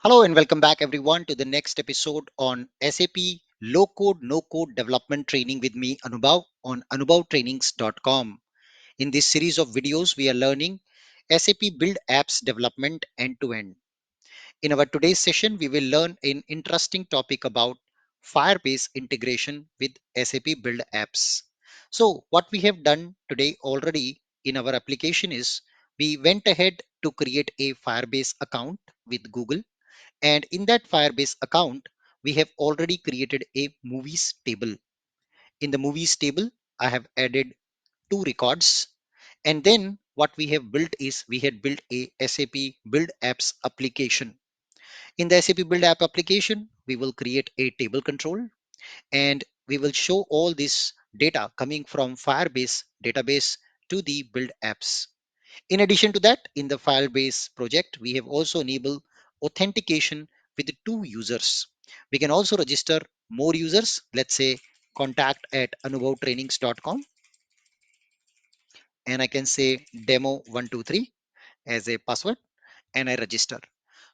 Hello and welcome back everyone to the next episode on SAP Low Code No Code Development Training with me Anubhav on anubhavtrainings.com. In this series of videos we are learning SAP Build Apps development end to end. In our today's session we will learn an interesting topic about Firebase integration with SAP Build Apps. So what we have done today already in our application is we went ahead to create a Firebase account with Google, and in that Firebase account, we have already created a movies table. In the movies table, I have added two records. And then what we have built is we had built a SAP Build Apps application. In the SAP Build App application, we will create a table control and we will show all this data coming from Firebase database to the Build Apps. In addition to that, in the Firebase project, we have also enabled authentication with two users. We can also register more users, let's say contact at anubhavtrainings.com, and I can say demo123 as a password and I register.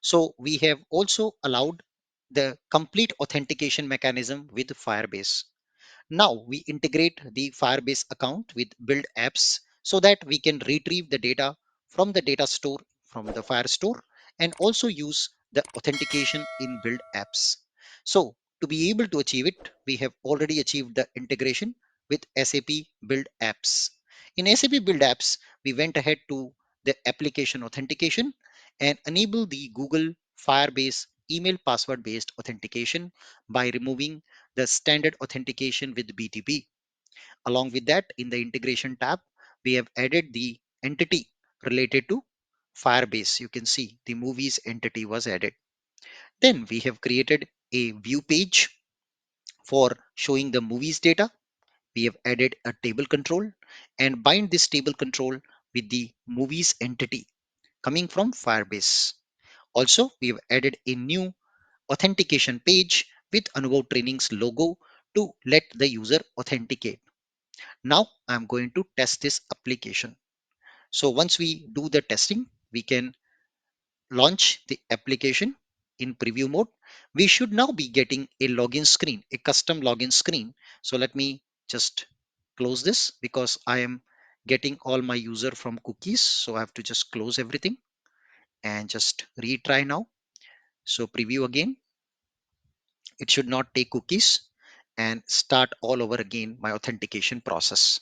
So we have also allowed the complete authentication mechanism with Firebase. Now we integrate the Firebase account with Build Apps so that we can retrieve the data from the data store from the Firestore and also use the authentication in Build Apps. So to be able to achieve it, we have already achieved the integration with SAP Build Apps. In SAP Build Apps, we went ahead to the application authentication and enable the Google Firebase email password based authentication by removing the standard authentication with BTP. Along with that, in the integration tab, we have added the entity related to Firebase. You can see the movies entity was added. Then we have created a view page for showing the movies data. We have added a table control and bind this table control with the movies entity coming from Firebase. Also, we have added a new authentication page with Anubhav Trainings logo to let the user authenticate. Now I'm going to test this application. So once we do the testing, we can launch the application in preview mode. We should now be getting a login screen, a custom login screen. So let me just close this because I am getting all my user from cookies. So I have to just close everything and just retry now. So preview again. It should not take cookies and start all over again my authentication process.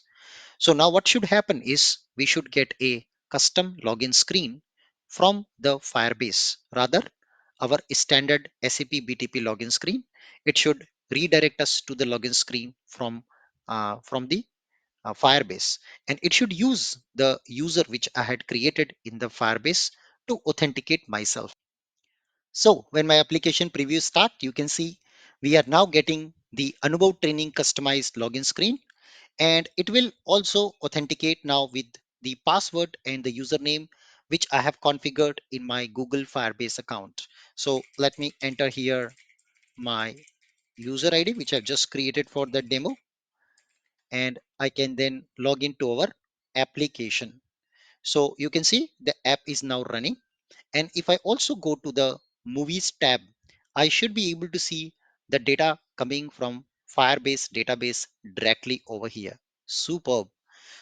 So now what should happen is we should get a custom login screen from the Firebase. Rather, our standard SAP BTP login screen, it should redirect us to the login screen from the Firebase, and it should use the user which I had created in the Firebase to authenticate myself. So when my application preview start, you can see we are now getting the Anubhav training customized login screen, and it will also authenticate now with the password and the username which I have configured in my Google Firebase account. So let me enter here my user ID which I've just created for the demo, and I can then log into our application. So you can see the app is now running, and if I also go to the movies tab, I should be able to see the data coming from Firebase database directly over here. Superb.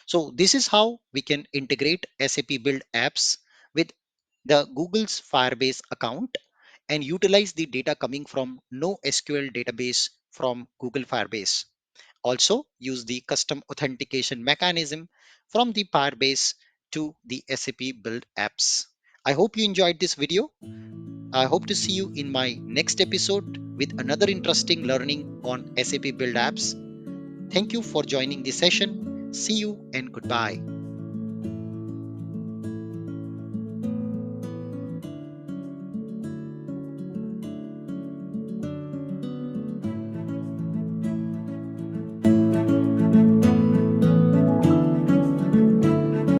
So this is how we can integrate SAP Build Apps with the Google's Firebase account and utilize the data coming from NoSQL database from Google Firebase. Also use the custom authentication mechanism from the Firebase to the SAP Build Apps. I hope you enjoyed this video. I hope to see you in my next episode with another interesting learning on SAP Build Apps. Thank you for joining the session. See you and goodbye.